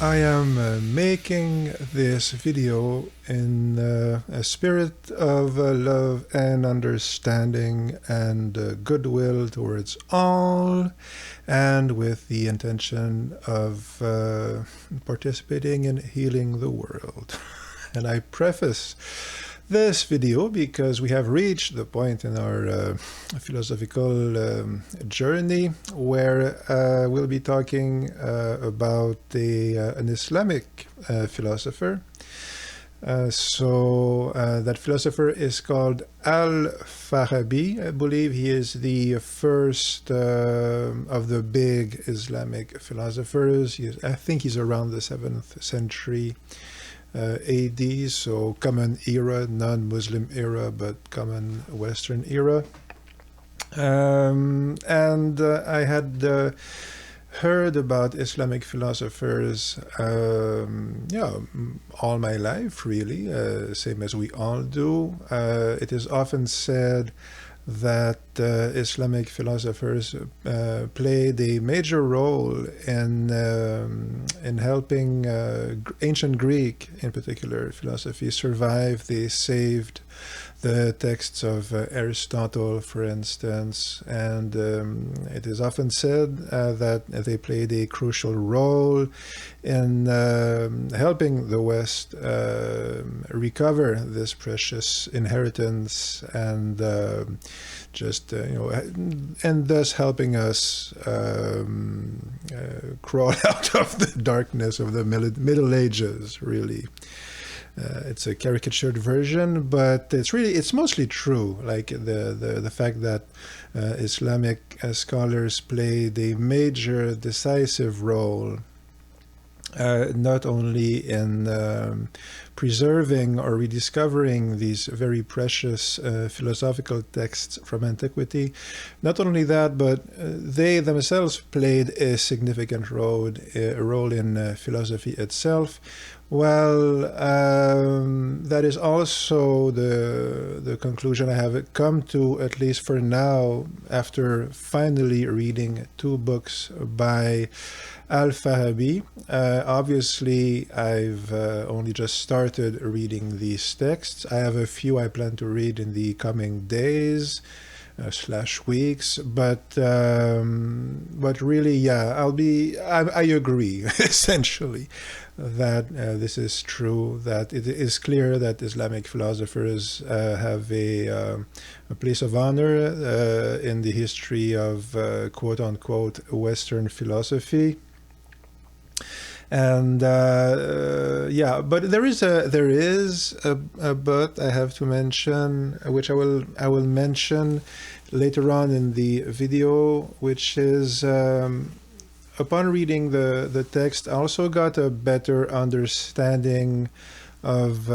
I am making this video in a spirit of love and understanding and goodwill towards all, and with the intention of participating in healing the world. And I preface this video because we have reached the point in our philosophical journey where we'll be talking about an Islamic philosopher. That philosopher is called al-Farabi. I believe he is the first of the big Islamic philosophers. I think he's around the 7th century AD, so common era, non-Muslim era, but common Western era. I had heard about Islamic philosophers all my life, really, same as we all do. It is often said that Islamic philosophers played a major role in helping ancient Greek, in particular, philosophy survive. They saved the texts of Aristotle, for instance, and it is often said that they played a crucial role in helping the West recover this precious inheritance and and thus helping us crawl out of the darkness of the Middle Ages, really. It's a caricatured version, but it's mostly true. Like the fact that Islamic scholars played a major, decisive role, not only in preserving or rediscovering these very precious philosophical texts from antiquity. Not only that, but they themselves played a significant role in philosophy itself. Well, that is also the conclusion I have come to, at least for now, after finally reading 2 books by al-Farabi. Obviously, I've only just started reading these texts. I have a few I plan to read in the coming days / weeks, but really, yeah, I agree essentially that this is true, that it is clear that Islamic philosophers have a place of honor in the history of quote-unquote Western philosophy. And but there is a but I have to mention, which I will mention later on in the video, which is upon reading the text, I also got a better understanding of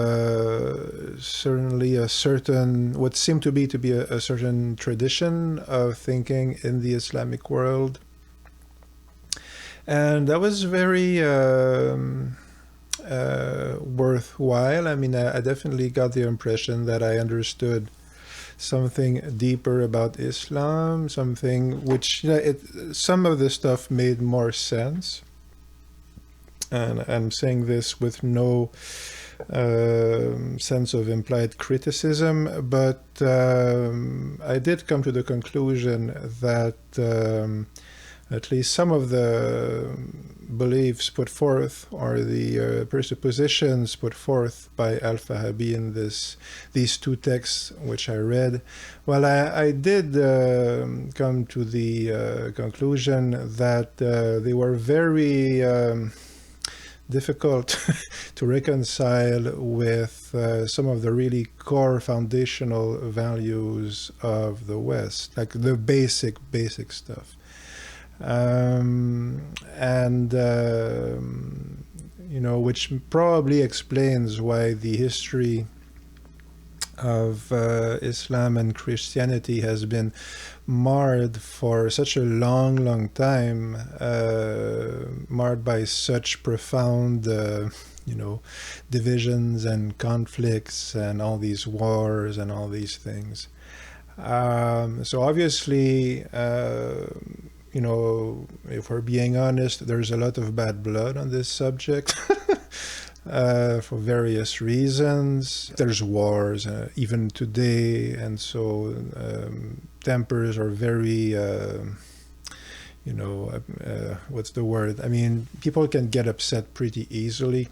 certainly what seemed to be a certain tradition of thinking in the Islamic world. And that was very worthwhile. I mean, I definitely got the impression that I understood something deeper about Islam, something which, some of the stuff made more sense. And I'm saying this with no sense of implied criticism, but I did come to the conclusion that at least some of the beliefs put forth, or the presuppositions put forth by al-Farabi in these 2 texts which I read, well, I did come to the conclusion that they were very difficult to reconcile with some of the really core foundational values of the West, like the basic stuff. Which probably explains why the history of Islam and Christianity has been marred for such a long time, marred by such profound divisions and conflicts and all these wars and all these things. So obviously you know, if we're being honest, there's a lot of bad blood on this subject. For various reasons. There's wars, even today, and so tempers are very, what's the word? I mean, people can get upset pretty easily.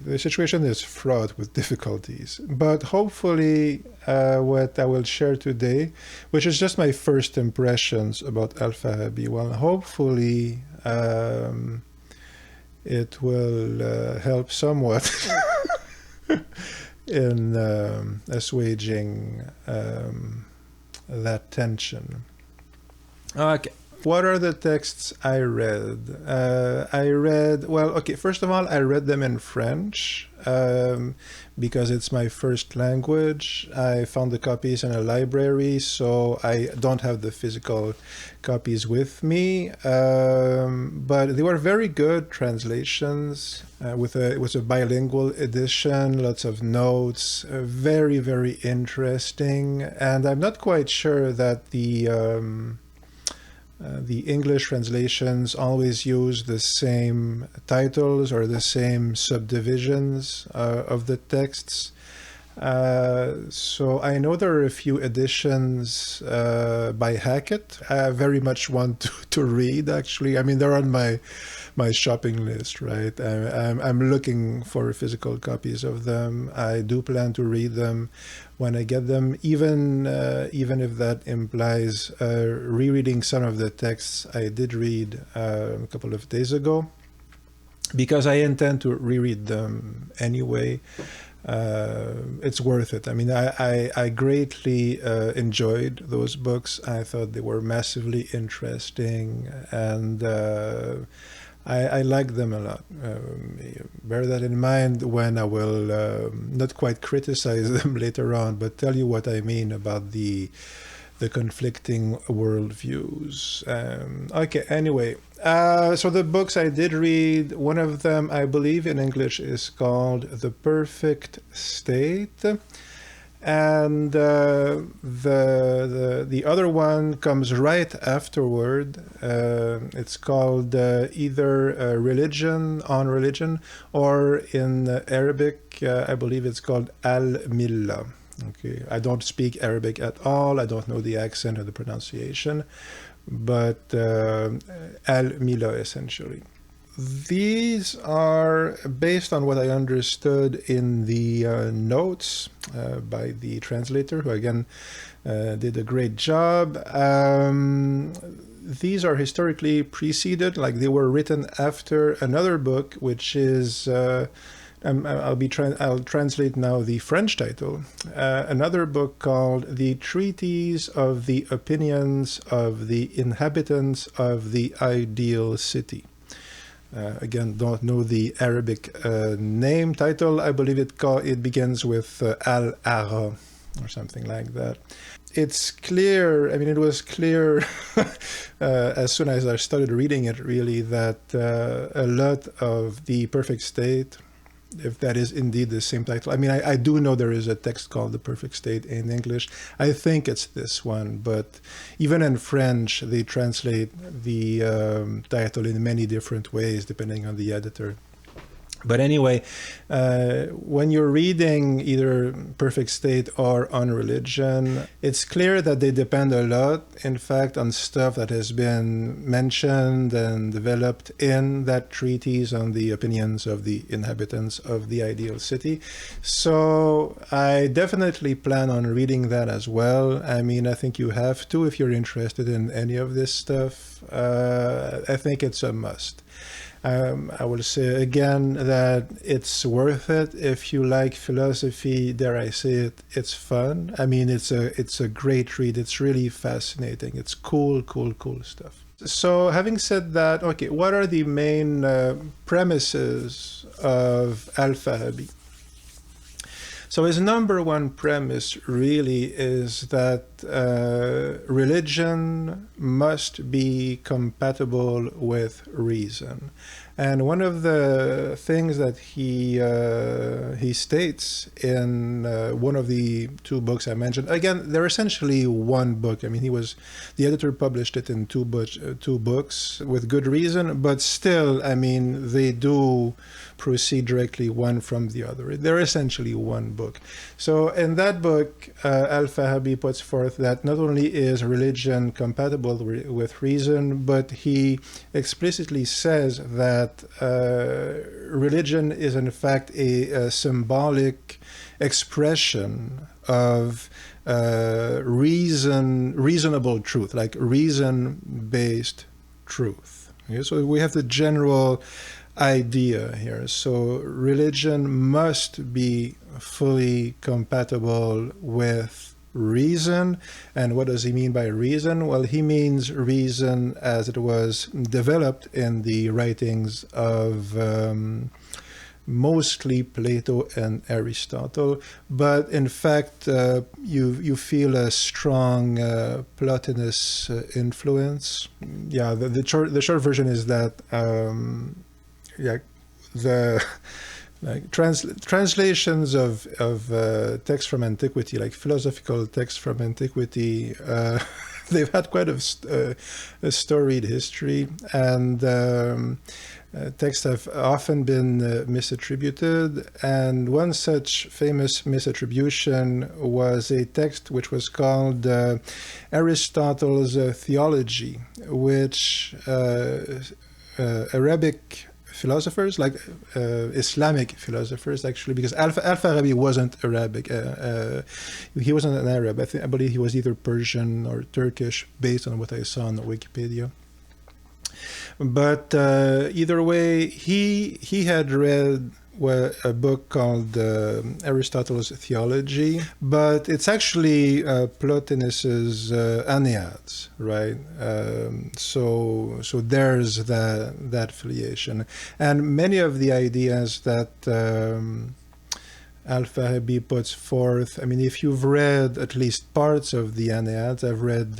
The situation is fraught with difficulties, but hopefully what I will share today, which is just my first impressions about al-Farabi, well, hopefully it will help somewhat in assuaging that tension. Okay. What are the texts I read? First of all, I read them in French because it's my first language. I found the copies in a library, so I don't have the physical copies with me. But they were very good translations. It was a bilingual edition, lots of notes, very, very interesting. And I'm not quite sure that the English translations always use the same titles or the same subdivisions of the texts. So I know there are a few editions by Hackett. I very much want to read, actually. I mean, they're on my shopping list, right? I'm looking for physical copies of them. I do plan to read them when I get them, even if that implies rereading some of the texts I did read a couple of days ago, because I intend to reread them anyway. It's worth it. I mean, I greatly enjoyed those books. I thought they were massively interesting, and I like them a lot. Bear that in mind when I will not quite criticize them later on, but tell you what I mean about the conflicting worldviews. Okay, anyway, so the books I did read, one of them, I believe in English, is called The Perfect State. And the other one comes right afterward. It's called either Religion on Religion, or in Arabic, I believe it's called Al-Millah. Okay, I don't speak Arabic at all. I don't know the accent or the pronunciation, but Al-Millah essentially. These are based on what I understood in the notes by the translator, who again did a great job. These are historically preceded, like they were written after another book, which is I'll translate now the French title. Another book called The Treaties of the Opinions of the Inhabitants of the Ideal City. Again, don't know the Arabic name title. I believe it begins with al-Ara or something like that. It's clear, I mean, it was clear as soon as I started reading it, really, that a lot of The Perfect State, if that is indeed the same title. I mean, I do know there is a text called The Perfect State in English. I think it's this one, but even in French, they translate the title in many different ways, depending on the editor. But anyway, when you're reading either Perfect State or On Religion, it's clear that they depend a lot, in fact, on stuff that has been mentioned and developed in that treatise on the opinions of the inhabitants of the ideal city. So I definitely plan on reading that as well. I mean, I think you have to if you're interested in any of this stuff. I think it's a must. I will say again that it's worth it if you like philosophy. Dare I say it? It's fun. I mean, it's a great read. It's really fascinating. It's cool stuff. So, having said that, okay, what are the main premises of al-Farabi? So his number one premise really is that religion must be compatible with reason. And one of the things that he states in one of the two books I mentioned, again, they're essentially one book. I mean, the editor published it in two books with good reason, but still, I mean, they do proceed directly one from the other. They're essentially one book. So in that book, al-Farabi puts forth that not only is religion compatible with reason, but he explicitly says that religion is in fact a symbolic expression of reasonable truth, like reason-based truth. Okay? So we have the general idea here. So religion must be fully compatible with reason. And what does he mean by reason? Well, he means reason as it was developed in the writings of mostly Plato and Aristotle, but in fact you feel a strong Plotinus influence. Yeah, the short version is that the translations of texts from antiquity, like philosophical texts from antiquity, they've had quite a storied history, and texts have often been misattributed. And one such famous misattribution was a text which was called Aristotle's Theology, which Arabic philosophers, like Islamic philosophers, actually, because al-Farabi wasn't Arabic. He wasn't an Arab. I believe he was either Persian or Turkish, based on what I saw on Wikipedia. But either way, he had read a book called Aristotle's Theology, but it's actually Plotinus's Aeneads, right? So there's that affiliation, and many of the ideas that al-Farabi puts forth. I mean, if you've read at least parts of the Aeneads, I've read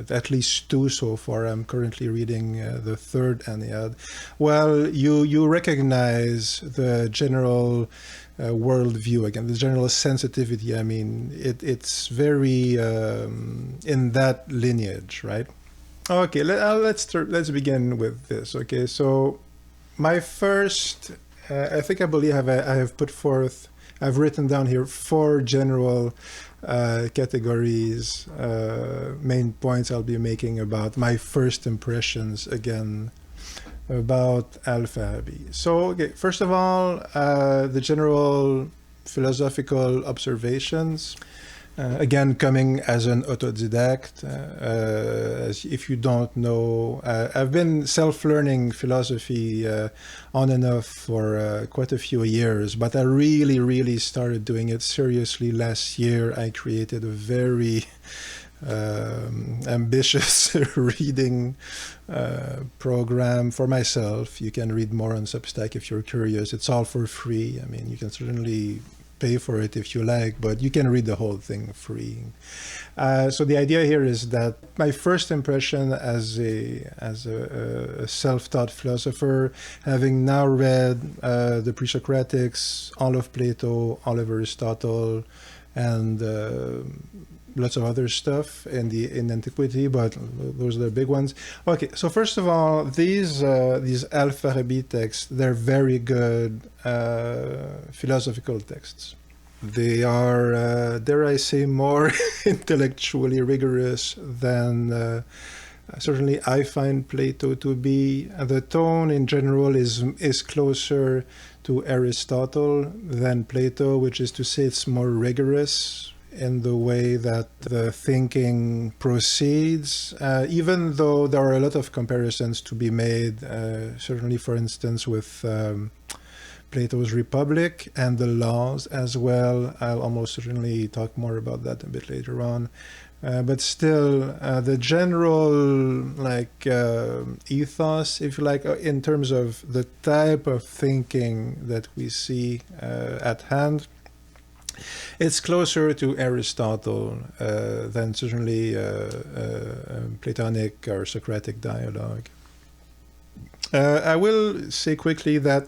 at least two so far. I'm currently reading the third Aeneid. Well, you recognize the general worldview again, the general sensitivity. I mean, it's very in that lineage, right? Okay, let's begin with this. Okay, so my first. I believe I have put forth, I've written down here 4 general categories, main points I'll be making about my first impressions, again, about al-Farabi. So, okay, first of all, the general philosophical observations. Again, coming as an autodidact, as if you don't know, I've been self-learning philosophy on and off for quite a few years, but I really started doing it seriously last year. I created a very ambitious reading program for myself. You can read more on Substack if you're curious. It's all for free. I mean, you can certainly pay for it if you like, but you can read the whole thing free. So the idea here is that my first impression as a self-taught philosopher, having now read the Pre-Socratics, all of Plato, all of Aristotle, and lots of other stuff in antiquity, but those are the big ones. Okay, so first of all, these al-Farabi texts, they're very good philosophical texts. They are, dare I say, more intellectually rigorous than certainly I find Plato to be. The tone in general is closer to Aristotle than Plato, which is to say it's more rigorous in the way that the thinking proceeds, even though there are a lot of comparisons to be made, certainly, for instance, with Plato's Republic and the Laws as well. I'll almost certainly talk more about that a bit later on. But still, the general ethos, if you like, in terms of the type of thinking that we see at hand, It's closer to Aristotle than certainly Platonic or Socratic dialogue. I will say quickly that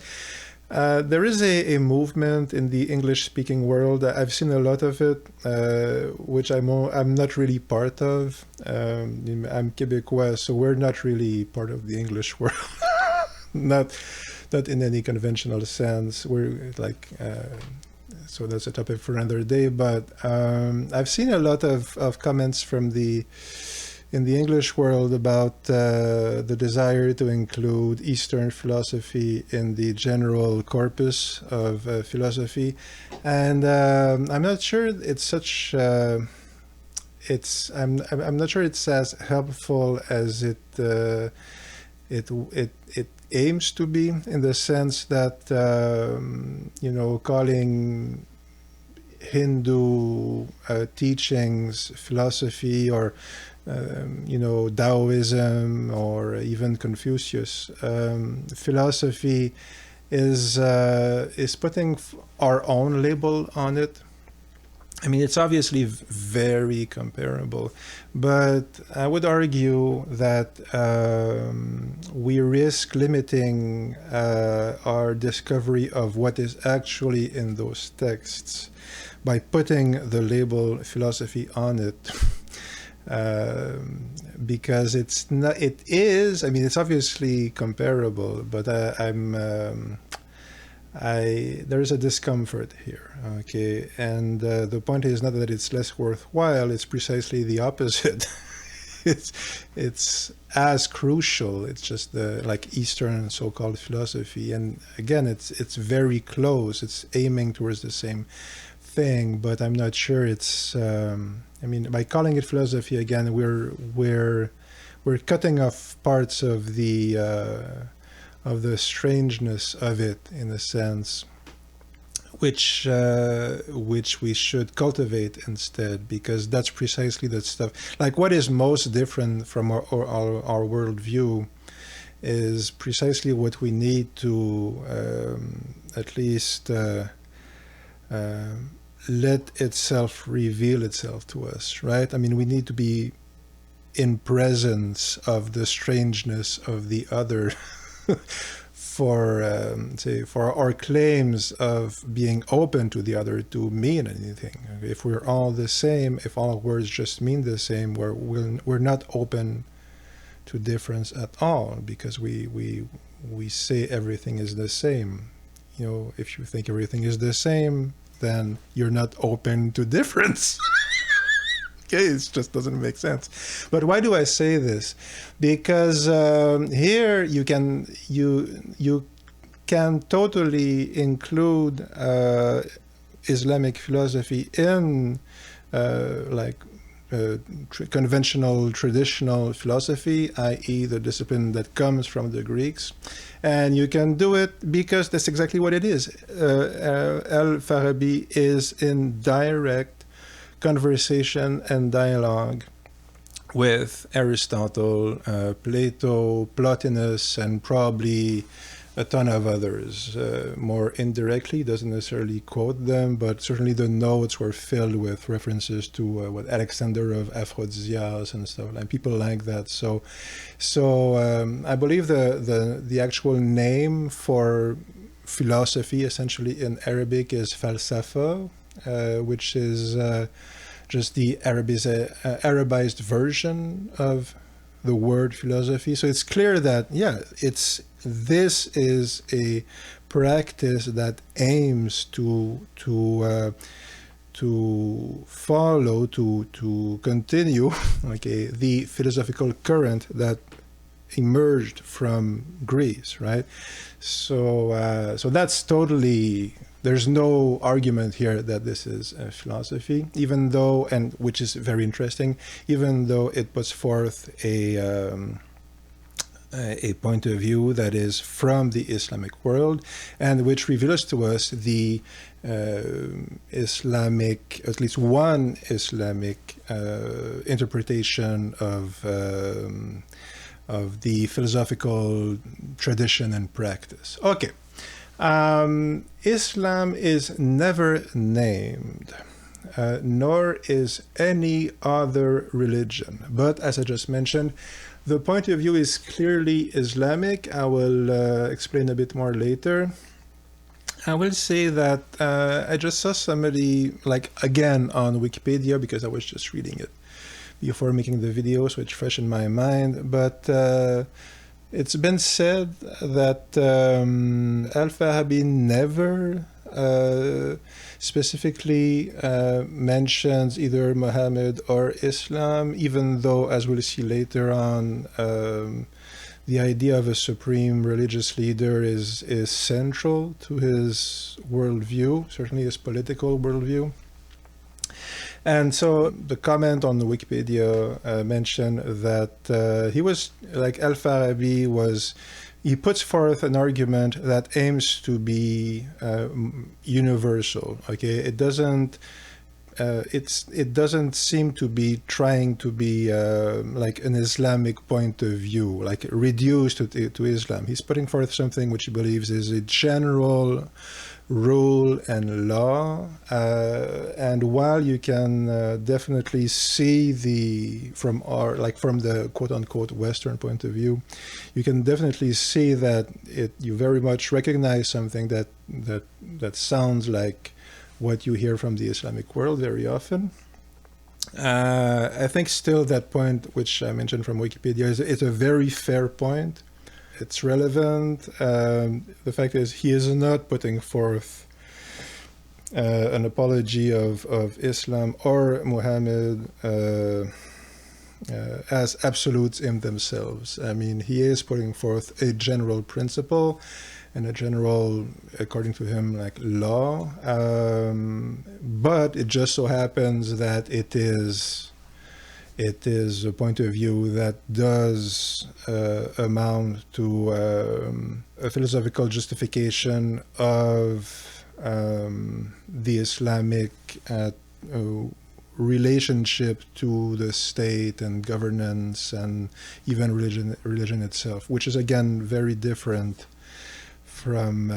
there is a movement in the English-speaking world. I've seen a lot of it, which I'm not really part of. I'm Québécois, so we're not really part of the English world. not in any conventional sense. We're like, so that's a topic for another day. But I've seen a lot of comments in the English world about the desire to include Eastern philosophy in the general corpus of philosophy, and I'm not sure it's such. I'm not sure it's as helpful as it aims to be, in the sense that calling Hindu teachings philosophy, or Taoism, or even Confucius philosophy is putting our own label on it. I mean, it's obviously very comparable, but I would argue that we risk limiting our discovery of what is actually in those texts by putting the label philosophy on it. Because it's not, it is, I mean, it's obviously comparable, but there is a discomfort here, okay? And the point is not that it's less worthwhile, it's precisely the opposite. it's as crucial. It's just like Eastern so-called philosophy, and again, it's very close. It's aiming towards the same thing, but I'm not sure it's. I mean, by calling it philosophy again, we're cutting off parts of the strangeness of it, in a sense, which we should cultivate instead, because that's precisely that stuff. Like, what is most different from our worldview is precisely what we need to at least let itself reveal itself to us, right? I mean, we need to be in presence of the strangeness of the other for our claims of being open to the other to mean anything. If we're all the same, if all words just mean the same, we're not open to difference at all, because we say everything is the same. If you think everything is the same, then you're not open to difference. Okay, it just doesn't make sense. But why do I say this? Because here you can totally include Islamic philosophy in conventional, traditional philosophy, i.e. the discipline that comes from the Greeks. And you can do it because that's exactly what it is. Al-Farabi is in direct conversation and dialogue with Aristotle, Plato, Plotinus, and probably a ton of others. More indirectly, doesn't necessarily quote them, but certainly the notes were filled with references to what Alexander of Aphrodisias and stuff, and people like that. So I believe the actual name for philosophy, essentially in Arabic, is falsafa, which is just the Arabized version of the word philosophy. So it's clear that, this is a practice that aims to follow, to continue, okay, the philosophical current that emerged from Greece, right? So that's totally. There's no argument here that this is a philosophy, even though, and which is very interesting, even though it puts forth a point of view that is from the Islamic world, and which reveals to us the Islamic, at least one Islamic interpretation of the philosophical tradition and practice. Okay. Islam is never named, nor is any other religion. But as I just mentioned, the point of view is clearly Islamic. I will explain a bit more later. I will say that I just saw somebody, like, again on Wikipedia, because I was just reading it before making the video, so it's fresh in my mind. But it's been said that al-Farabi never specifically mentions either Muhammad or Islam, even though, as we'll see later on, the idea of a supreme religious leader is central to his worldview, certainly his political worldview. And so the comment on the Wikipedia mentioned that he was, like al-Farabi was, he puts forth an argument that aims to be universal. Okay, it doesn't seem to be trying to be like an Islamic point of view, like reduced to Islam. He's putting forth something which he believes is a general rule and law, and while you can definitely see from the quote-unquote Western point of view, you can definitely see that you very much recognize something that sounds like what you hear from the Islamic world very often. I think still that point which I mentioned from Wikipedia is a very fair point. It's relevant. The fact is, he is not putting forth an apology of Islam or Muhammad as absolutes in themselves. I mean, he is putting forth a general principle and a general, according to him, like law. But it just so happens that it is a point of view that does amount to a philosophical justification of the Islamic relationship to the state and governance and even religion itself, which is again very different from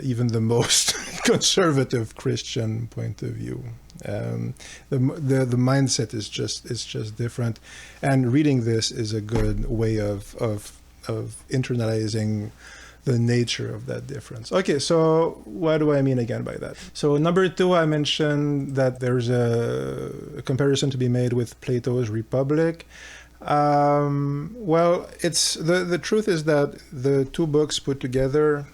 even the most conservative Christian point of view. The mindset is just different, and reading this is a good way of internalizing the nature of that difference. Okay, so what do I mean again by that? So number 2, I mentioned that there's a comparison to be made with Plato's Republic. Well, it's the truth is that the two books put together,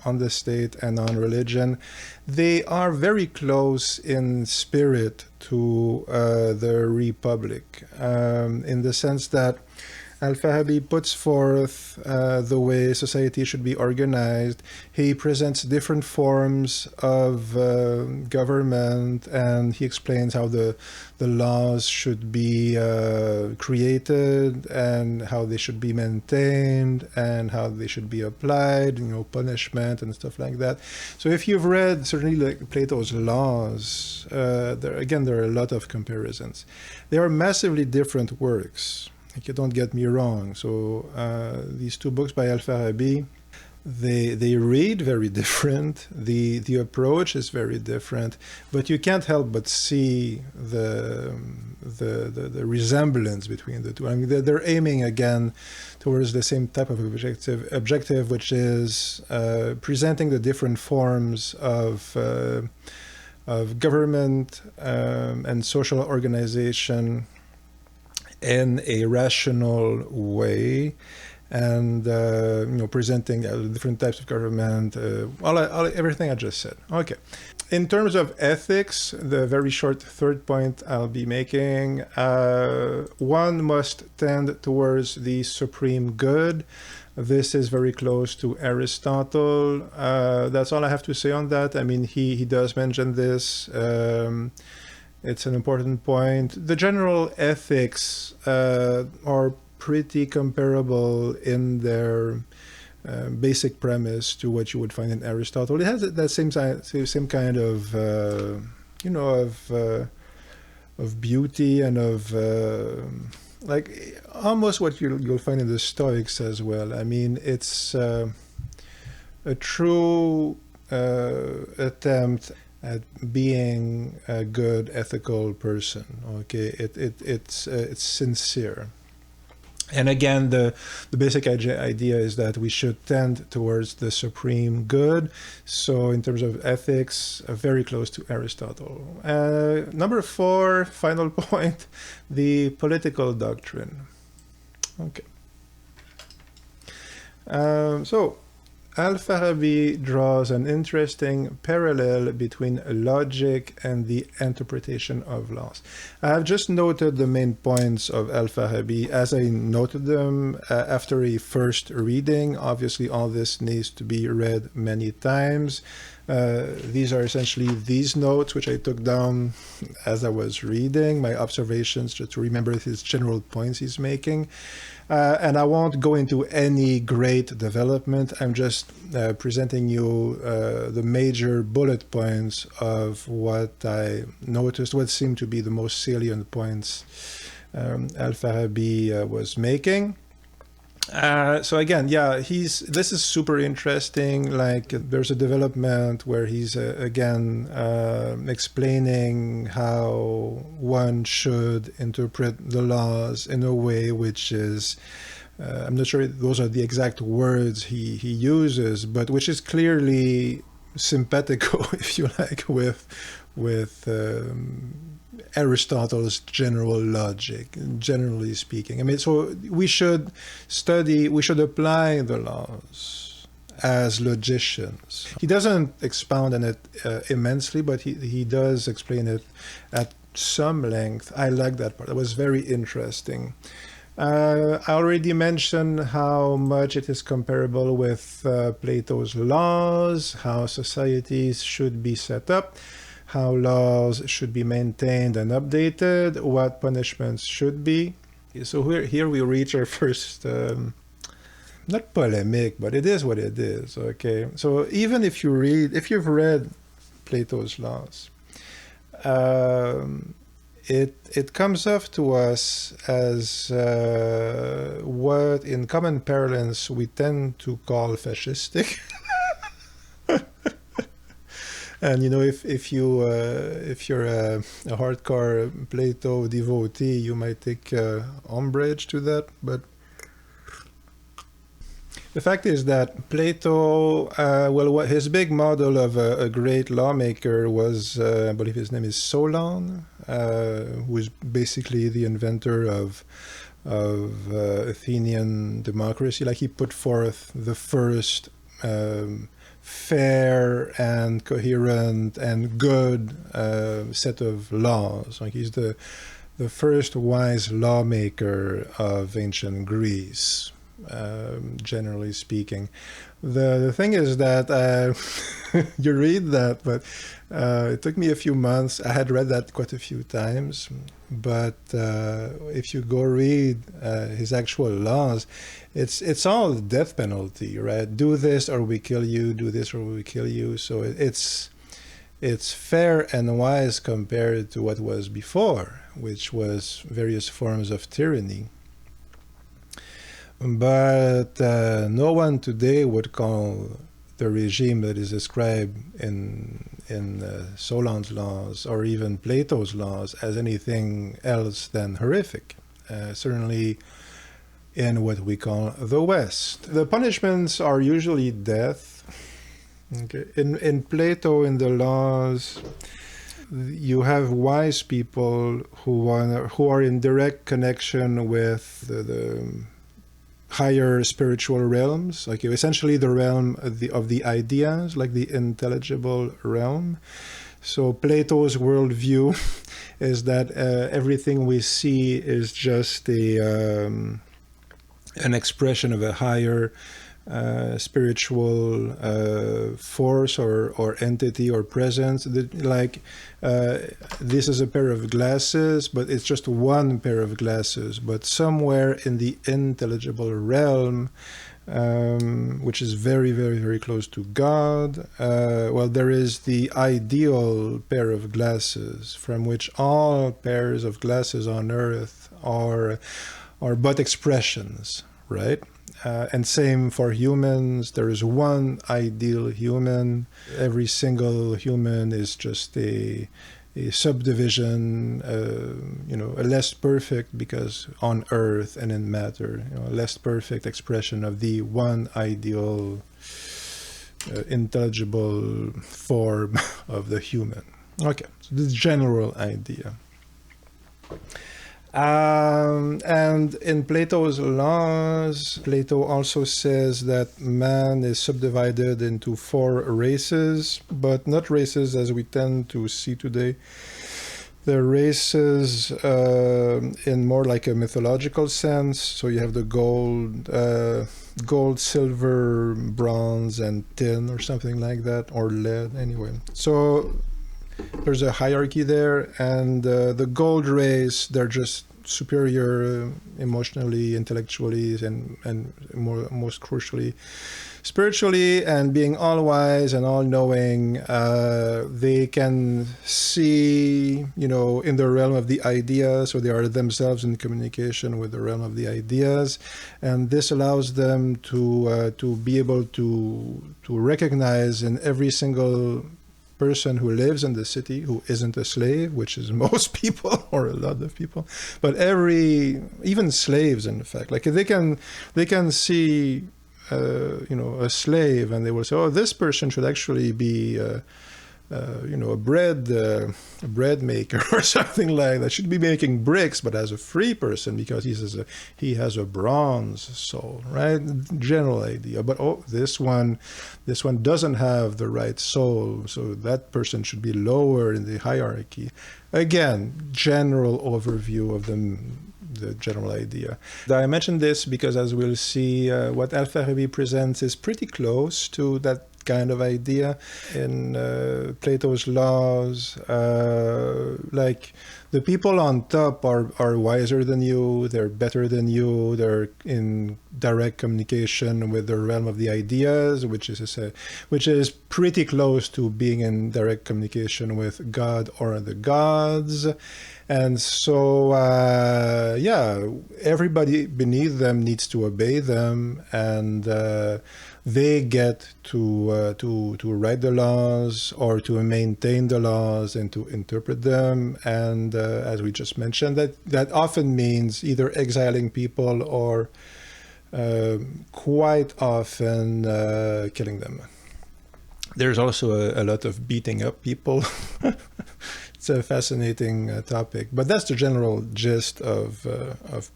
on the state and on religion, they are very close in spirit to the Republic, in the sense that al-Farabi puts forth the way society should be organized. He presents different forms of government, and he explains how the laws should be created and how they should be maintained and how they should be applied, punishment and stuff like that. So if you've read certainly like Plato's Laws, there are a lot of comparisons. They are massively different works. Like, you don't get me wrong. So these two books by al-Farabi, they read very different. The approach is very different, but you can't help but see the resemblance between the two. I mean, they're aiming again towards the same type of objective, which is presenting the different forms of government and social organization in a rational way, and presenting different types of government, everything I just said. Okay. In terms of ethics, the very short third point I'll be making, one must tend towards the supreme good. This is very close to Aristotle. That's all I have to say on that. I mean, he does mention this. It's an important point. The general ethics are pretty comparable in their basic premise to what you would find in Aristotle. It has that same kind of of beauty and of like almost what you'll find in the Stoics as well. I mean, it's a true attempt at being a good ethical person. Okay, it's sincere. And again, the basic idea is that we should tend towards the supreme good. So in terms of ethics, very close to Aristotle. Number 4, final point, the political doctrine. Okay. So al-Farabi draws an interesting parallel between logic and the interpretation of laws. I have just noted the main points of al-Farabi as I noted them after a first reading. Obviously, all this needs to be read many times. These are essentially these notes, which I took down as I was reading, my observations, just to remember his general points he's making. And I won't go into any great development. I'm just presenting you the major bullet points of what I noticed, what seemed to be the most salient points al-Farabi was making. So again, yeah, this is super interesting. Like there's a development where he's again explaining how one should interpret the laws in a way which is, I'm not sure those are the exact words he uses, but which is clearly simpatico, if you like, with Aristotle's general logic, generally speaking. I mean, so we should apply the laws as logicians. He doesn't expound on it immensely, but he does explain it at some length. I like that part. It was very interesting. I already mentioned how much it is comparable with Plato's laws, how societies should be set up, how laws should be maintained and updated, what punishments should be. So here we reach our first, not polemic, but it is what it is, okay? So even if you've read Plato's laws, it comes off to us as what in common parlance we tend to call fascistic. And you know, if you're a hardcore Plato devotee, you might take umbrage to that. But the fact is that Plato, what his big model of a great lawmaker was, I believe his name is Solon, who is basically the inventor of Athenian democracy. Like he put forth the first fair and coherent and good set of laws. Like he's the first wise lawmaker of ancient Greece, generally speaking. The thing is that you read that, but it took me a few months. I had read that quite a few times, but if you go read his actual laws, it's all death penalty, right? Do this or we kill you. Do this or we kill you. So it's fair and wise compared to what was before, which was various forms of tyranny. But no one today would call the regime that is described in Solon's laws or even Plato's laws as anything else than horrific. Certainly in what we call the West. The punishments are usually death. Okay. In Plato, in the laws, you have wise people who are in direct connection with the higher spiritual realms, like essentially the realm of the ideas, like the intelligible realm. So Plato's worldview is that everything we see is just an expression of a higher spiritual force or entity or presence. Like this is a pair of glasses, but it's just one pair of glasses. But somewhere in the intelligible realm, which is very, very, very close to God. Well, there is the ideal pair of glasses, from which all pairs of glasses on earth are but expressions, right? And same for humans. There is one ideal human. Every single human is just a subdivision, a less perfect, because on earth and in matter, a less perfect expression of the one ideal, intelligible form of the human. Okay, so the general idea. And in Plato's laws, Plato also says that man is subdivided into 4 races, but not races as we tend to see today. They're races in more like a mythological sense. So you have the gold, silver, bronze, and tin, or something like that, or lead, anyway. So there's a hierarchy there, and the gold race, they're just superior emotionally, intellectually, and most crucially spiritually, and being all wise and all knowing. They can see, in the realm of the ideas, so they are themselves in communication with the realm of the ideas, and this allows them to be able to recognize in every single person who lives in the city who isn't a slave, which is most people or a lot of people, but even slaves, in fact, like they can see a slave, and they will say, oh, this person should actually be a bread maker or something like that, should be making bricks, but as a free person, because he has a bronze soul, right? General idea. But this one doesn't have the right soul, so that person should be lower in the hierarchy. Again, general overview of the general idea. I mentioned this because, as we'll see, what al-Farabi presents is pretty close to that kind of idea in Plato's laws. Like, the people on top are wiser than you, they're better than you, they're in direct communication with the realm of the ideas, which is pretty close to being in direct communication with God or the gods. And so, everybody beneath them needs to obey them, and they get to write the laws, or to maintain the laws and to interpret them. And as we just mentioned, that often means either exiling people or quite often killing them. There's also a lot of beating up people. It's a fascinating topic, but that's the general gist of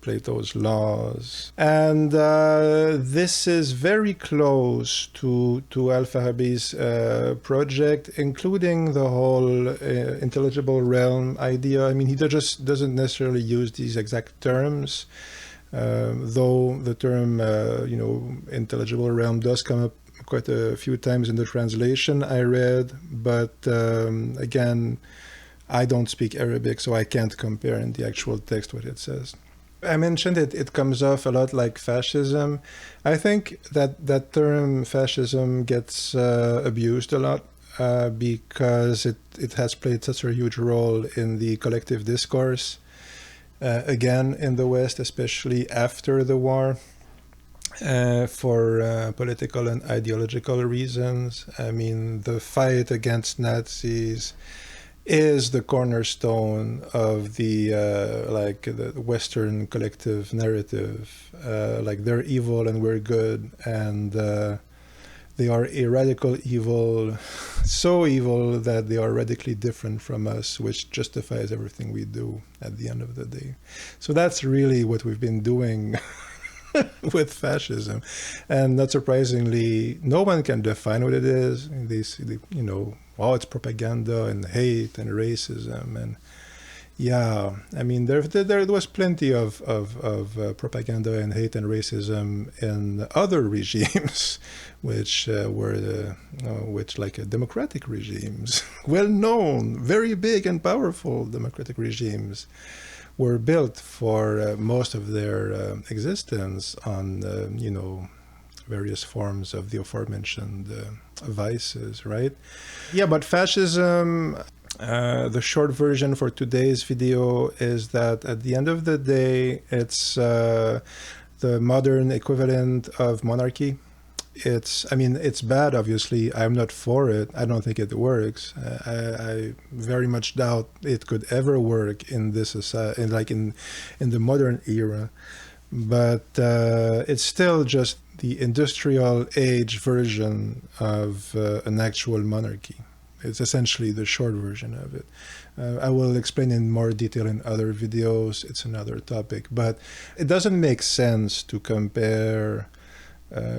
Plato's laws. And this is very close to al-Farabi's project, including the whole intelligible realm idea. I mean, he just doesn't necessarily use these exact terms, though the term, intelligible realm does come up quite a few times in the translation I read. But again, I don't speak Arabic, so I can't compare in the actual text what it says. I mentioned it comes off a lot like fascism. I think that term fascism gets abused a lot because it has played such a huge role in the collective discourse. Again, in the West, especially after the war, for political and ideological reasons. I mean, the fight against Nazis is the cornerstone of the Western collective narrative. Like, they're evil and we're good, and they are a radical evil, so evil that they are radically different from us, which justifies everything we do at the end of the day. So that's really what we've been doing with fascism, and not surprisingly, no one can define what it is. It's propaganda and hate and racism, and I mean, there was plenty of propaganda and hate and racism in other regimes, which like democratic regimes, well-known, very big and powerful democratic regimes, were built for most of their existence on, various forms of the aforementioned vices, right? Yeah, but fascism, the short version for today's video is that at the end of the day, it's the modern equivalent of monarchy. It's bad, obviously. I'm not for it. I don't think it works. I very much doubt it could ever work in this society, in the modern era. But it's still just the industrial age version of an actual monarchy. It's essentially the short version of it. I will explain in more detail in other videos. It's another topic. But it doesn't make sense to compare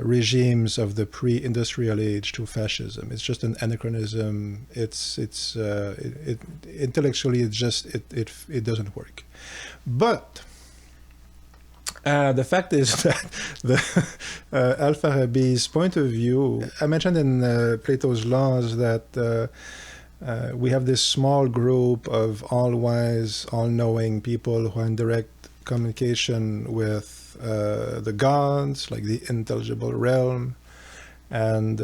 regimes of the pre-industrial age to fascism. It's just an anachronism. Intellectually, it doesn't work. But the fact is that al-Farabi's point of view, I mentioned in Plato's Laws that we have this small group of all-wise, all-knowing people who are in direct communication with the gods, like the intelligible realm. And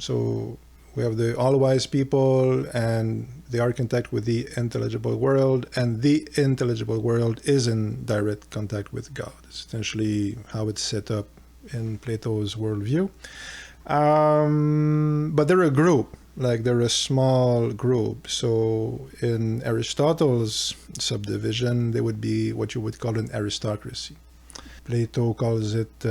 so we have the all-wise people, and they are in contact with the intelligible world, and the intelligible world is in direct contact with God. It's essentially how it's set up in Plato's worldview. But they're a group, like they're a small group. So in Aristotle's subdivision, they would be what you would call an aristocracy. Plato calls it,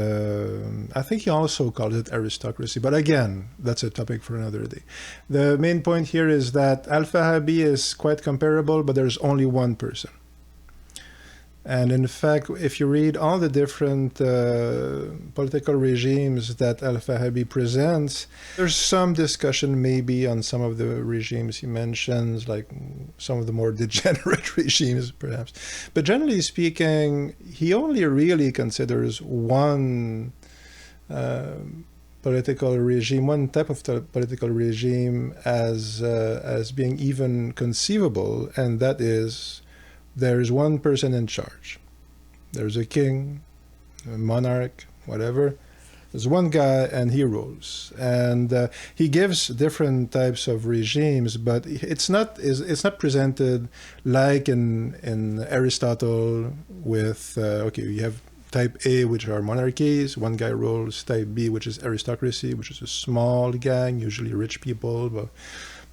I think he also calls it aristocracy, but again, that's a topic for another day. The main point here is that al-Farabi is quite comparable, but there's only one person. And in fact, if you read all the different political regimes that al-Farabi presents, there's some discussion maybe on some of the regimes he mentions, like some of the more degenerate regimes perhaps. But generally speaking, he only really considers one political regime, one type of political regime as being even conceivable, and that is there's one person in charge. There's a king, a monarch, whatever. There's one guy and he rules. And he gives different types of regimes, but it's not presented like in Aristotle with, okay, you have type A, which are monarchies, one guy rules, type B, which is aristocracy, which is a small gang, usually rich people, but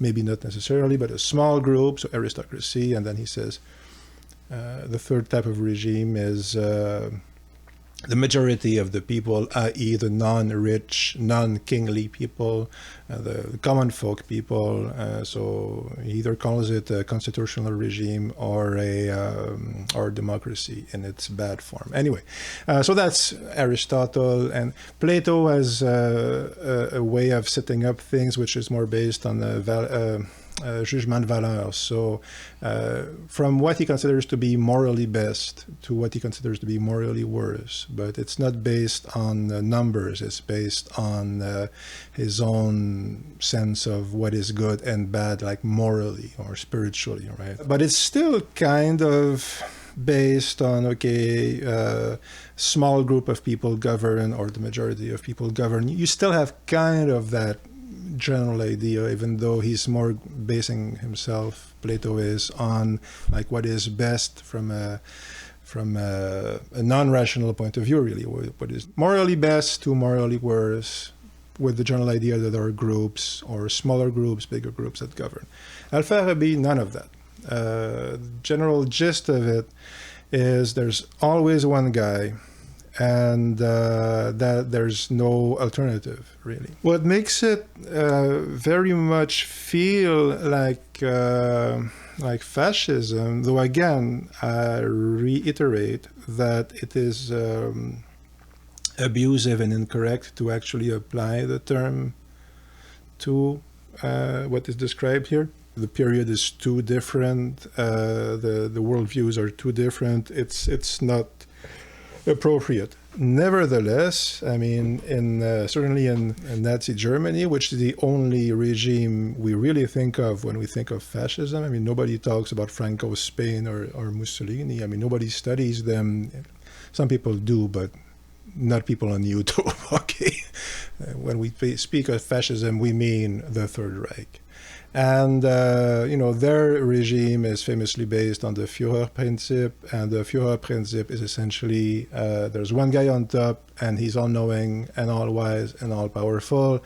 maybe not necessarily, but a small group, so aristocracy, and then he says, the third type of regime is the majority of the people, i.e. the non-rich, non-kingly people, the common folk people. So he either calls it a constitutional regime or or democracy in its bad form. Anyway, so that's Aristotle, and Plato has a way of setting up things which is more based on the jugement de valeur. So from what he considers to be morally best to what he considers to be morally worse, but it's not based on numbers, it's based on his own sense of what is good and bad, like morally or spiritually, right? But it's still kind of based on, okay, small group of people govern, or the majority of people govern. You still have kind of that general idea, even though he's more basing himself, Plato is, on like what is best from a non-rational point of view, really, what is morally best to morally worse, with the general idea that there are groups, or smaller groups, bigger groups that govern. Al-Farabi, none of that. General gist of it is there's always one guy, and that there's no alternative, really. What makes it very much feel like fascism, though again, I reiterate that it is abusive and incorrect to actually apply the term to what is described here. The period is too different, the worldviews are too different, it's not appropriate. Nevertheless, I mean, certainly in Nazi Germany, which is the only regime we really think of when we think of fascism. I mean, nobody talks about Franco's Spain or Mussolini. I mean, nobody studies them. Some people do, but not people on YouTube, okay? When we speak of fascism, we mean the Third Reich. And, their regime is famously based on the Führerprinzip, and the Führerprinzip is essentially there's one guy on top, and he's all-knowing and all-wise and all-powerful,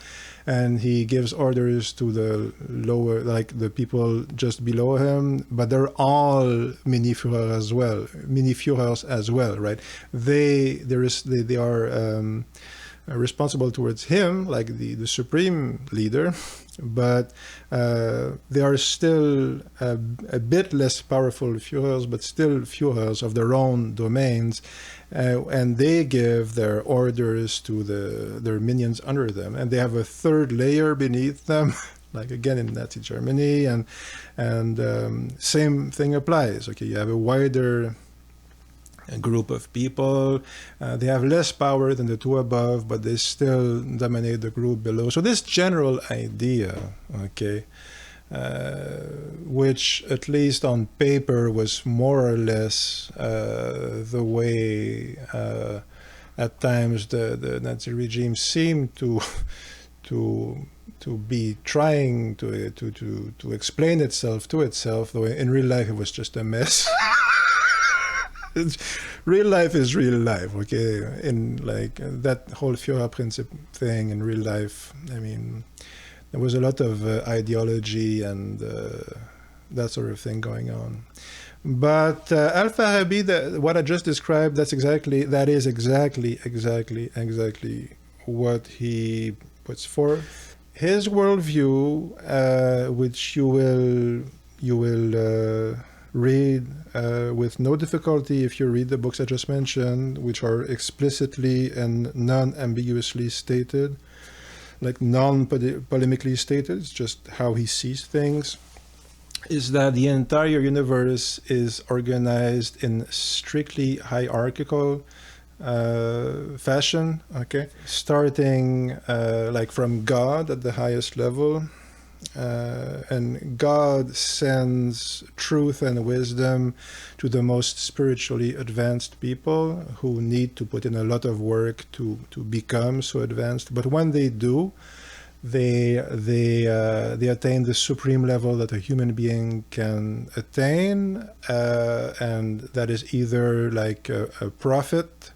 and he gives orders to the lower, like the people just below him, but they're all mini-Führers as well, right? They are responsible towards him, like the supreme leader, but they are still a bit less powerful Führers, but still Führers of their own domains, and they give their orders to their minions under them, and they have a third layer beneath them, like again in Nazi Germany, and same thing applies. Okay, you have a wider group of people. They have less power than the two above, but they still dominate the group below. So this general idea, okay, which at least on paper was more or less the way at times the Nazi regime seemed to be trying to explain itself to itself, though in real life it was just a mess. Real life is real life, okay? In like that whole Führerprinzip thing in real life, I mean, there was a lot of ideology and that sort of thing going on. But al-Farabi, what I just described, that is exactly what he puts forth. His worldview, which you will read with no difficulty if you read the books I just mentioned, which are explicitly and non-ambiguously stated, like non-polemically stated. It's just how he sees things, is that the entire universe is organized in strictly hierarchical fashion, okay? Starting like from God at the highest level, and God sends truth and wisdom to the most spiritually advanced people who need to put in a lot of work to become so advanced. But when they do, they attain the supreme level that a human being can attain, and that is either like a prophet,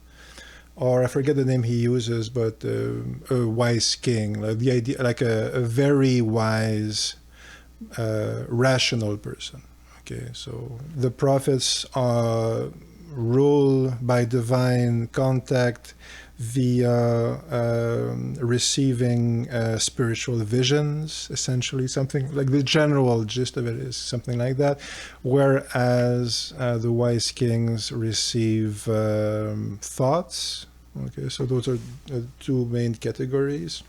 or I forget the name he uses, but a wise king, like the idea, like a very wise, rational person. Okay, so the prophets rule by divine contact via receiving spiritual visions, essentially, something like the general gist of it is something like that, whereas the wise kings receive thoughts. Okay, so those are two main categories.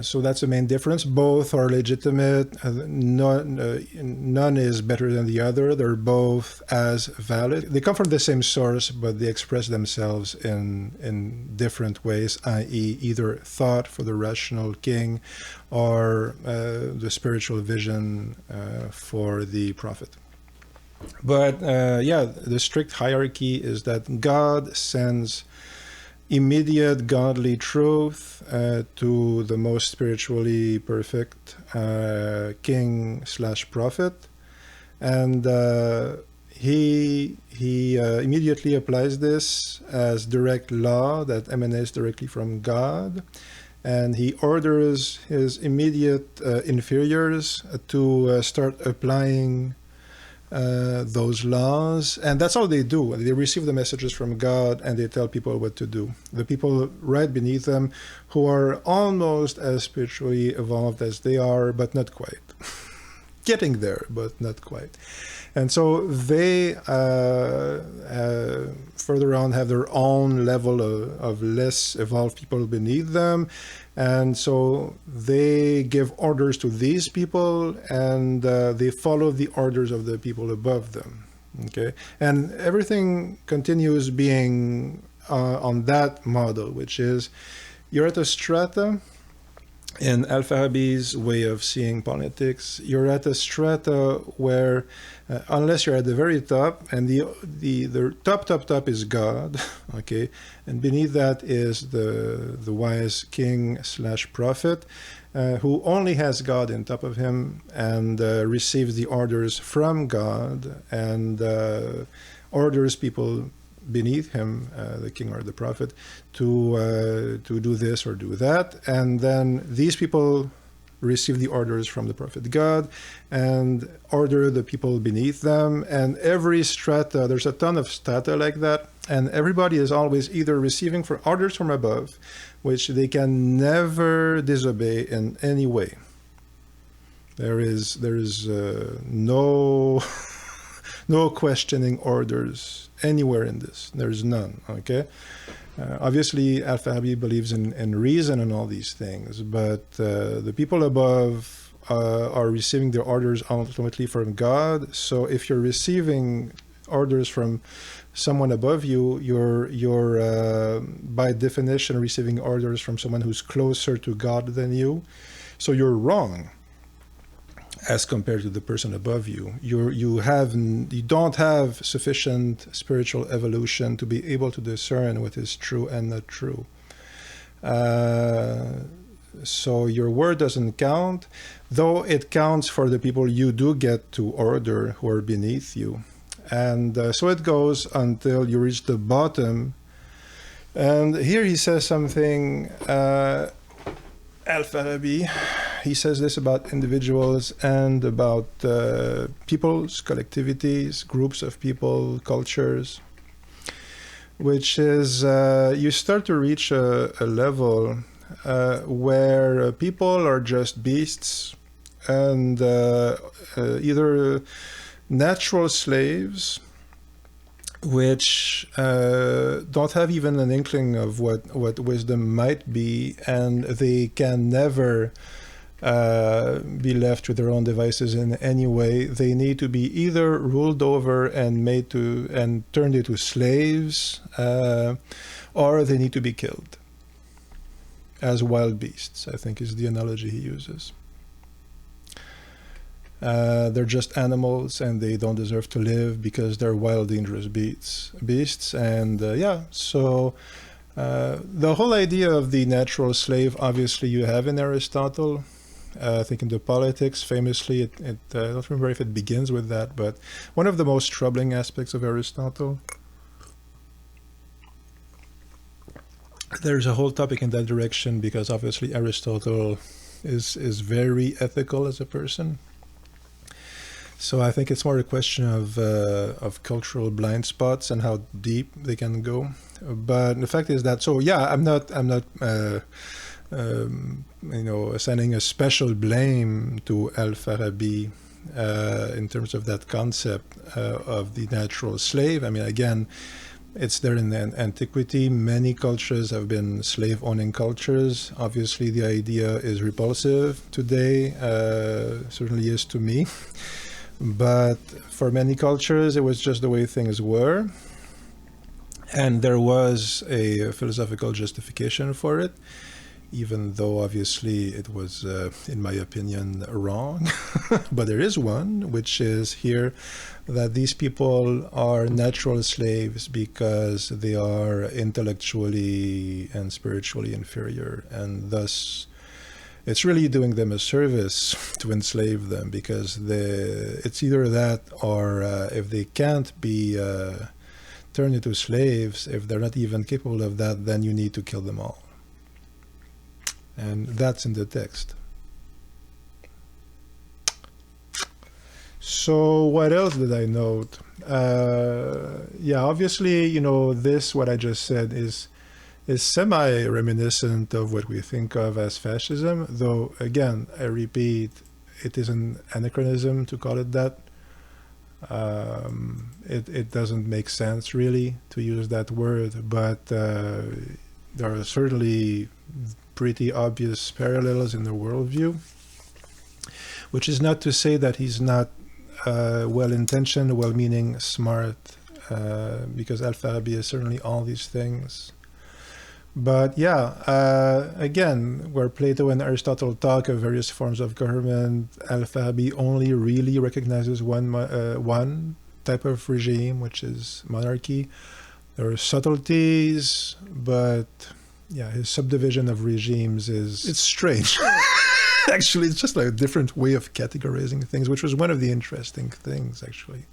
So that's the main difference. Both are legitimate. None is better than the other. They're both as valid. They come from the same source, but they express themselves in different ways, i.e. either thought for the rational king or the spiritual vision for the prophet. But the strict hierarchy is that God sends immediate godly truth to the most spiritually perfect king/prophet, and he immediately applies this as direct law that emanates directly from God, and he orders his immediate inferiors to start applying those laws, and that's all they do. They receive the messages from God and they tell people what to do. The people right beneath them, who are almost as spiritually evolved as they are, but not quite. Getting there, but not quite. And so they further on have their own level of less evolved people beneath them, and so they give orders to these people, and they follow the orders of the people above them. Okay, and everything continues being on that model, which is you're at a strata, in al-Farabi's way of seeing politics, you're at a strata where, unless you're at the very top, and the top is God, okay, and beneath that is the wise king slash prophet, who only has God in top of him and receives the orders from God and orders people beneath him, the king or the prophet, to do this or do that, and then these people receive the orders from the prophet God and order the people beneath them. And every strata, there's a ton of strata like that, and everybody is always either receiving for orders from above, which they can never disobey in any way. There is no no questioning orders anywhere in this. There's none, okay? Obviously, al-Farabi believes in reason and all these things, but the people above are receiving their orders ultimately from God. So if you're receiving orders from someone above you, you're by definition receiving orders from someone who's closer to God than you. So you're wrong as compared to the person above you. You don't have sufficient spiritual evolution to be able to discern what is true and not true. So your word doesn't count, though it counts for the people you do get to order who are beneath you. And so it goes until you reach the bottom. And here he says something, al-Farabi, he says this about individuals and about peoples, collectivities, groups of people, cultures, which is you start to reach a level where people are just beasts and either natural slaves, which don't have even an inkling of what wisdom might be, and they can never be left with their own devices in any way. They need to be either ruled over and made to and turned into slaves, or they need to be killed as wild beasts, I think is the analogy he uses. They're just animals and they don't deserve to live because they're wild, dangerous beasts. And so the whole idea of the natural slave, obviously you have in Aristotle. I think in the Politics, famously, I don't remember if it begins with that, but one of the most troubling aspects of Aristotle. There's a whole topic in that direction because obviously Aristotle is very ethical as a person. So I think it's more a question of cultural blind spots and how deep they can go. But the fact is that, so yeah, I'm not assigning a special blame to al-Farabi in terms of that concept of the natural slave. I mean, again, it's there in antiquity. Many cultures have been slave-owning cultures. Obviously, the idea is repulsive today, certainly is to me. But for many cultures, it was just the way things were. And there was a philosophical justification for it, even though obviously it was, in my opinion, wrong. But there is one, which is here that these people are natural slaves because they are intellectually and spiritually inferior, and thus it's really doing them a service to enslave them, because it's either that or if they can't be turned into slaves, if they're not even capable of that, then you need to kill them all. And that's in the text. So what else did I note? Obviously, what I just said is semi-reminiscent of what we think of as fascism, though, again, I repeat, it is an anachronism to call it that. It doesn't make sense, really, to use that word, but there are certainly pretty obvious parallels in the worldview, which is not to say that he's not well-intentioned, well-meaning, smart, because al-Farabi is certainly all these things. But yeah, again, where Plato and Aristotle talk of various forms of government, al-Farabi only really recognizes one type of regime, which is monarchy. There are subtleties, but yeah, his subdivision of regimes it's strange. Actually, it's just like a different way of categorizing things, which was one of the interesting things, actually.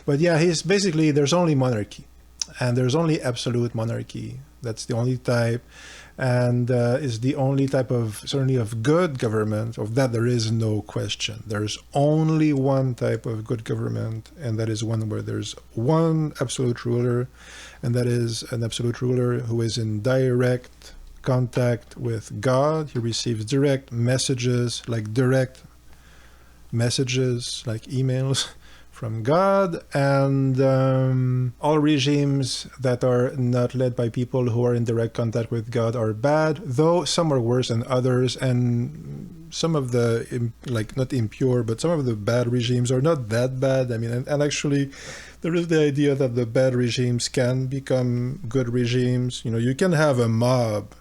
But yeah, he's basically, there's only monarchy, and there's only absolute monarchy. That's the only type, and is the only type of, certainly of good government, of that there is no question. There's only one type of good government, and that is one where there's one absolute ruler, and that is an absolute ruler who is in direct contact with God. He receives direct messages, like emails from God, and all regimes that are not led by people who are in direct contact with God are bad, though some are worse than others, and some of the, like, not impure, but some of the bad regimes are not that bad. I mean, and actually, there is the idea that the bad regimes can become good regimes. You know, you can have a mob.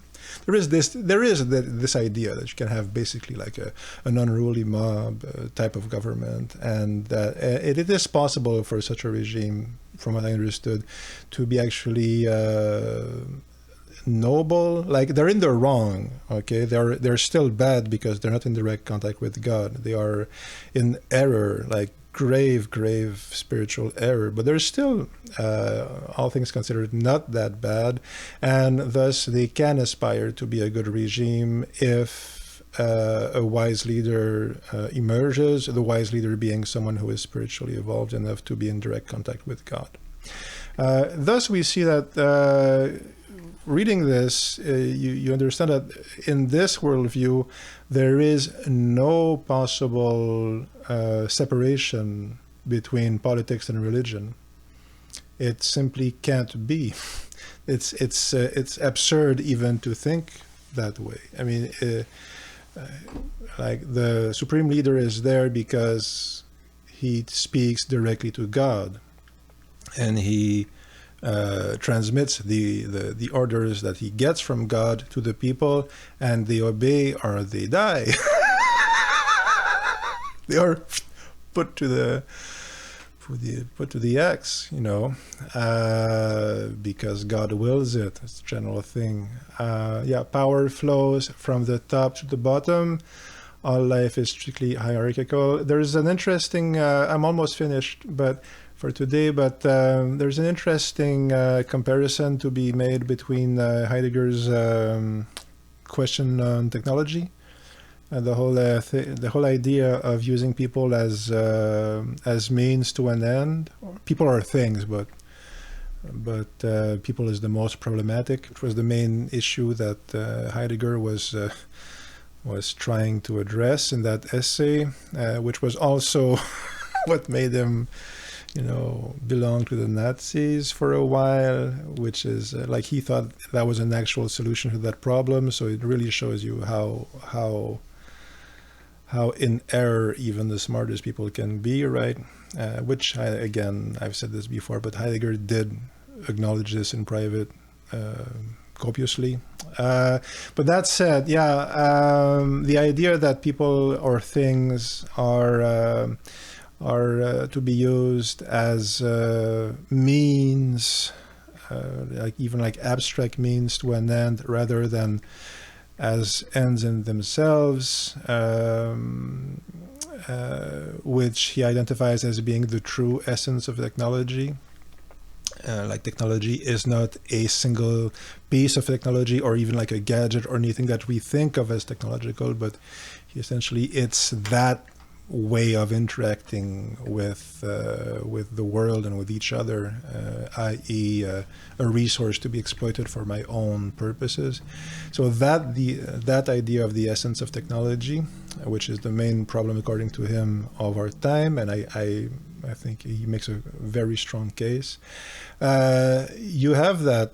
There is this idea that you can have basically like an unruly mob type of government, and that it is possible for such a regime, from what I understood, to be actually noble. Like, they're in the wrong, okay? They're still bad because they're not in direct contact with God. They are in error, like grave spiritual error, but they're still, all things considered, not that bad, and thus they can aspire to be a good regime if a wise leader emerges, the wise leader being someone who is spiritually evolved enough to be in direct contact with God. Thus we see that reading this, you understand that in this worldview, there is no possible separation between politics and religion. It simply can't be. It's absurd even to think that way. I mean, like, the supreme leader is there because he speaks directly to God, and he transmits the orders that he gets from God to the people, and they obey or they die. They are put to the X, you know, because God wills it. It's a general thing. Yeah, power flows from the top to the bottom. All life is strictly hierarchical. There's an interesting, I'm almost finished, but for today, but there's an interesting comparison to be made between Heidegger's question on technology and the whole idea of using people as means to an end. People are things, but people is the most problematic. It was the main issue that Heidegger was trying to address in that essay, which was also what made him, you know, belong to the Nazis for a while, which is like, he thought that was an actual solution to that problem. So it really shows you how in error even the smartest people can be, right? Which, again, I've said this before, but Heidegger did acknowledge this in private copiously. But that said, yeah, the idea that people or things are to be used as means, like even like abstract means to an end, rather than as ends in themselves, which he identifies as being the true essence of technology. Like, technology is not a single piece of technology or even like a gadget or anything that we think of as technological, but essentially it's that way of interacting with the world and with each other, i.e. a resource to be exploited for my own purposes. So that idea of the essence of technology, which is the main problem according to him of our time, and I think he makes a very strong case. You have that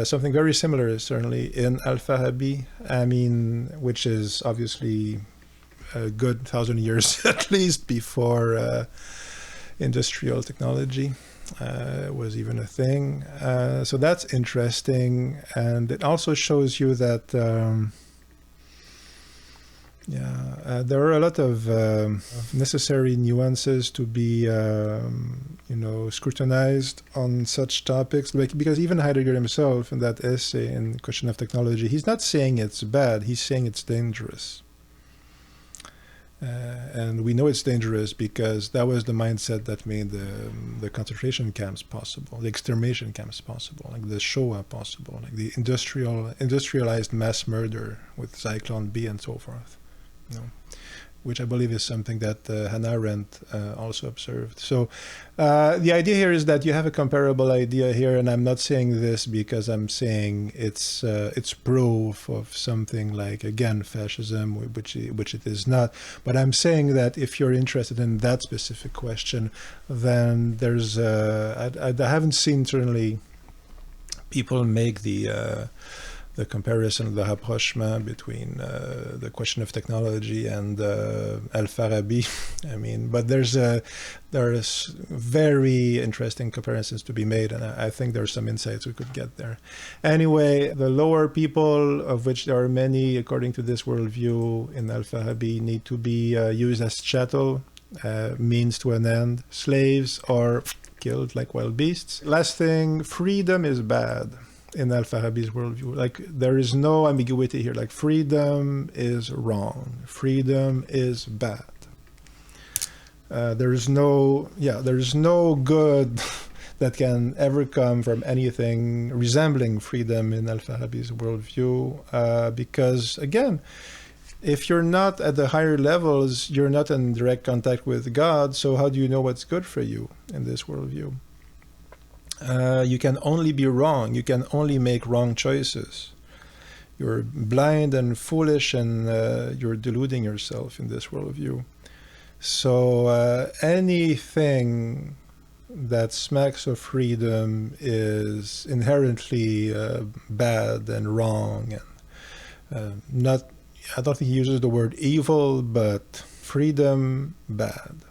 something very similar certainly in al-Farabi, I mean, which is obviously a good 1,000 years at least before industrial technology. was even a thing. So that's interesting, and it also shows you that there are a lot of necessary nuances to be scrutinized on such topics, like, because even Heidegger himself in that essay in Question of Technology, he's not saying it's bad, he's saying it's dangerous. And we know it's dangerous because that was the mindset that made the concentration camps possible, the extermination camps possible, like the Shoah possible, like the industrialized mass murder with Zyklon B and so forth, which I believe is something that Hannah Arendt also observed. So the idea here is that you have a comparable idea here, and I'm not saying this because I'm saying it's proof of something like, again, fascism, which it is not. But I'm saying that if you're interested in that specific question, then there's I haven't seen certainly people make the comparison, the rapprochement between the question of technology and al-Farabi. I mean, but there's very interesting comparisons to be made, and I think there's some insights we could get there. Anyway, the lower people, of which there are many according to this worldview in al-Farabi, need to be used as chattel, means to an end, slaves, or killed like wild beasts. Last thing, freedom is bad in al-Farabi's worldview. Like, there is no ambiguity here. Like, freedom is wrong. Freedom is bad. There is no good that can ever come from anything resembling freedom in al-Farabi's worldview. Because, again, if you're not at the higher levels, you're not in direct contact with God, so how do you know what's good for you in this worldview? You can only be wrong. You can only make wrong choices. You're blind and foolish, and you're deluding yourself in this worldview. So anything that smacks of freedom is inherently bad and wrong, and not. I don't think he uses the word evil, but freedom, bad.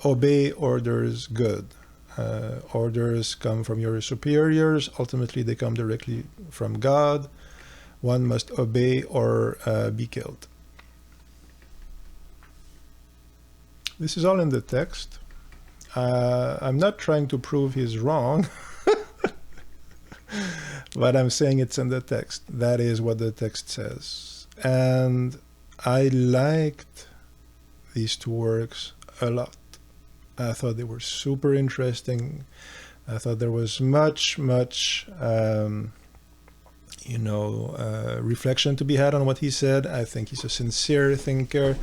Obey orders, good. Orders come from your superiors. Ultimately, they come directly from God. One must obey or be killed. This is all in the text. I'm not trying to prove he's wrong, but I'm saying it's in the text. That is what the text says. And I liked these two works a lot. I thought they were super interesting. I thought there was much reflection to be had on what he said. I think he's a sincere thinker.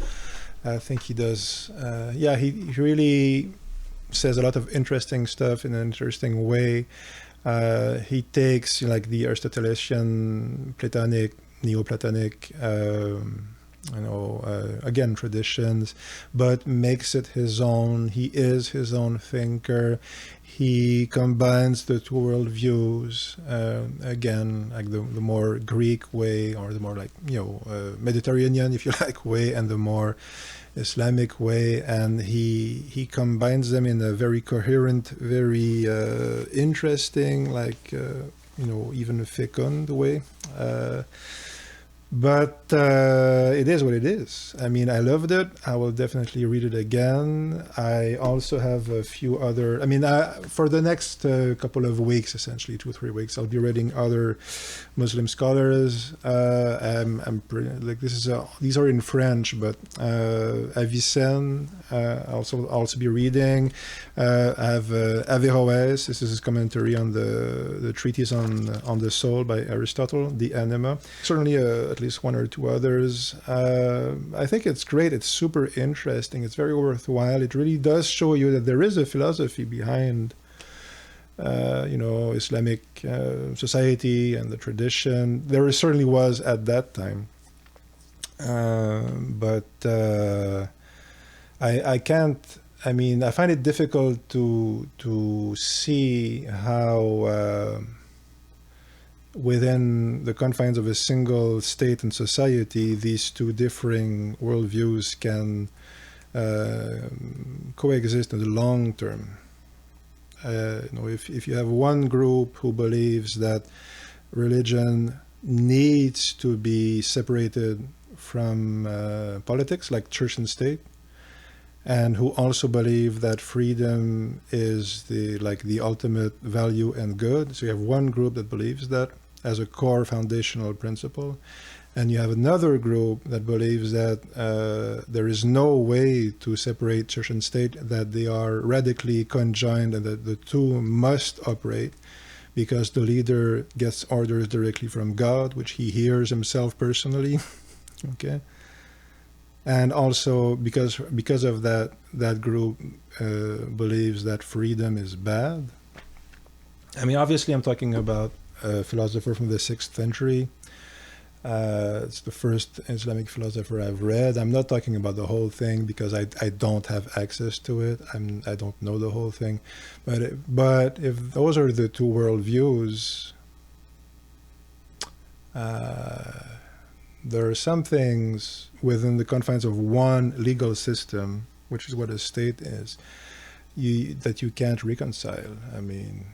I think he does, he really says a lot of interesting stuff in an interesting way. He takes like the Aristotelian, Platonic, Neoplatonic, again, traditions, but makes it his own. He is his own thinker. He combines the two worldviews, again, like the more Greek way, or the more like, Mediterranean, if you like, way, and the more Islamic way, and he combines them in a very coherent, very interesting, like, even fecund way. But it is what it is. I mean, I loved it. I will definitely read it again. I also have a few other... for the next couple of weeks, essentially 2-3 weeks, I'll be reading other Muslim scholars. I'm pretty, like, these are in French, but Avicenne, I'll also be reading. I have Averroes. This is his commentary on the treatise on the soul by Aristotle, the Anima. Certainly at least one or two others. I think it's great. It's super interesting. It's very worthwhile. It really does show you that there is a philosophy behind, Islamic society and the tradition. There certainly was at that time. But I can't. I find it difficult to see how within the confines of a single state and society, these two differing worldviews can coexist in the long term. If you have one group who believes that religion needs to be separated from politics, like church and state, and who also believe that freedom is the ultimate value and good. So you have one group that believes that as a core foundational principle, and you have another group that believes that there is no way to separate church and state, that they are radically conjoined and that the two must operate because the leader gets orders directly from God, which he hears himself personally. Okay. And also because of that group believes that freedom is bad. I mean, obviously I'm talking about a philosopher from the 6th century. It's the first Islamic philosopher I've read. I'm not talking about the whole thing because I don't have access to it. I don't know the whole thing. But if those are the two worldviews, there are some things within the confines of one legal system, which is what a state is, that you can't reconcile. I mean,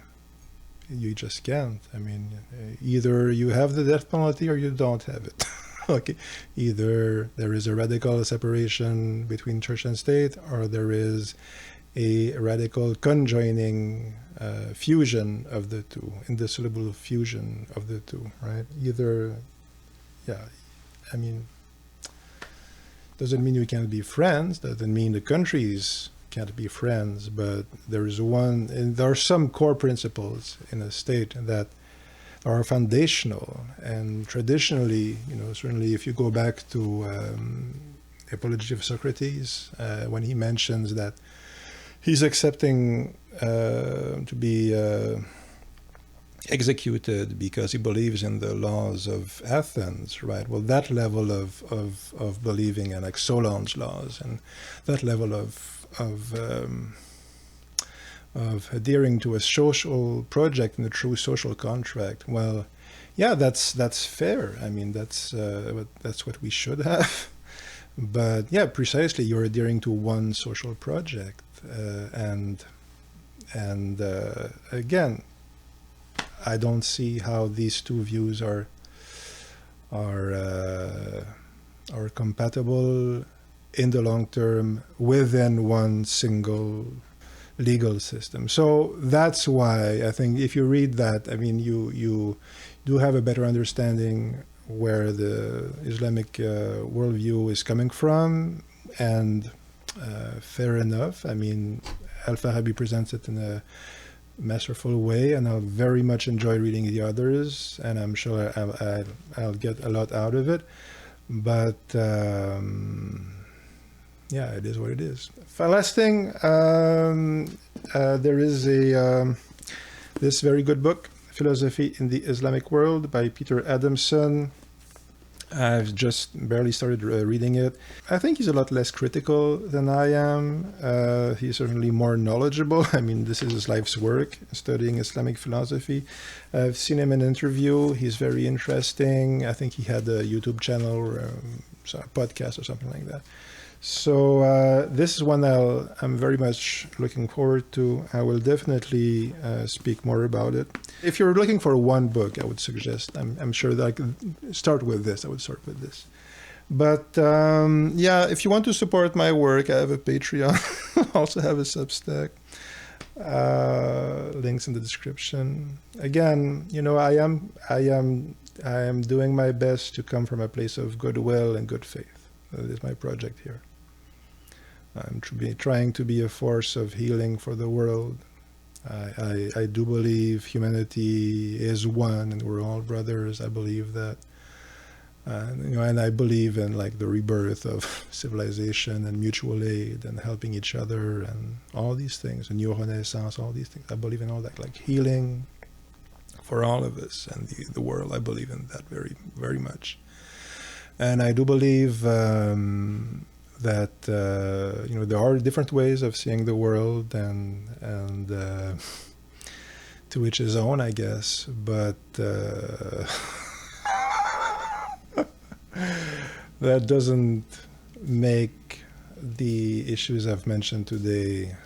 you just can't. I mean, either you have the death penalty or you don't have it. Okay, either there is a radical separation between church and state, or there is a radical conjoining fusion of the two, indissoluble fusion of the two, right? Either, yeah, I mean, doesn't mean we can't be friends, doesn't mean the countries can't be friends, but there is one, and there are some core principles in a state that are foundational. And traditionally, certainly if you go back to Apology of Socrates, when he mentions that he's accepting to be executed because he believes in the laws of Athens, right? Well, that level of believing in like Solon's laws, and that level of adhering to a social project and a true social contract, well, yeah, that's fair. I mean, that's what we should have. But yeah, precisely, you're adhering to one social project, and again, I don't see how these two views are compatible in the long term within one single legal system. So that's why I think if you read that, I mean, you do have a better understanding where the Islamic worldview is coming from, and fair enough. I mean, al-Farabi presents it in a masterful way, and I'll very much enjoy reading the others, and I'm sure I'll get a lot out of it. But yeah, it is what it is. Last thing, there is this very good book, Philosophy in the Islamic World by Peter Adamson. I've just barely started reading it. I think he's a lot less critical than I am. He's certainly more knowledgeable. I mean, this is his life's work, studying Islamic philosophy. I've seen him in an interview. He's very interesting. I think he had a YouTube channel or a podcast or something like that. So this is one I'm very much looking forward to. I will definitely speak more about it. If you're looking for one book, I would suggest, I'm sure that I could start with this. I would start with this. But yeah, if you want to support my work, I have a Patreon. I also have a Substack. Links in the description. Again, I am doing my best to come from a place of goodwill and good faith. That is my project here. I'm trying to be a force of healing for the world. I do believe humanity is one and we're all brothers. I believe that. And I believe in like the rebirth of civilization and mutual aid and helping each other and all these things, and new renaissance, all these things. I believe in all that, like healing for all of us and the world. I believe in that very, very much. And I do believe that there are different ways of seeing the world, and to each his own, I guess. But that doesn't make the issues I've mentioned today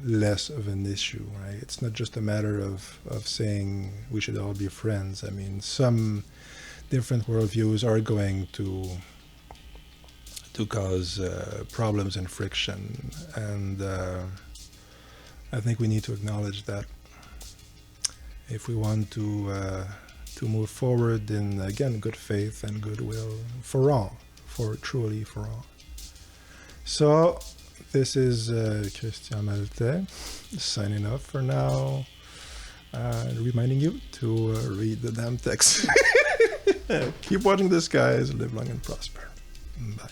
less of an issue, right? It's not just a matter of saying we should all be friends. I mean, some different worldviews are going to cause problems and friction, and I think we need to acknowledge that if we want to move forward in, again, good faith and goodwill for all, truly for all. So this is Christian Malte signing off for now, reminding you to read the damn text. Keep watching the skies, live long and prosper. Bye.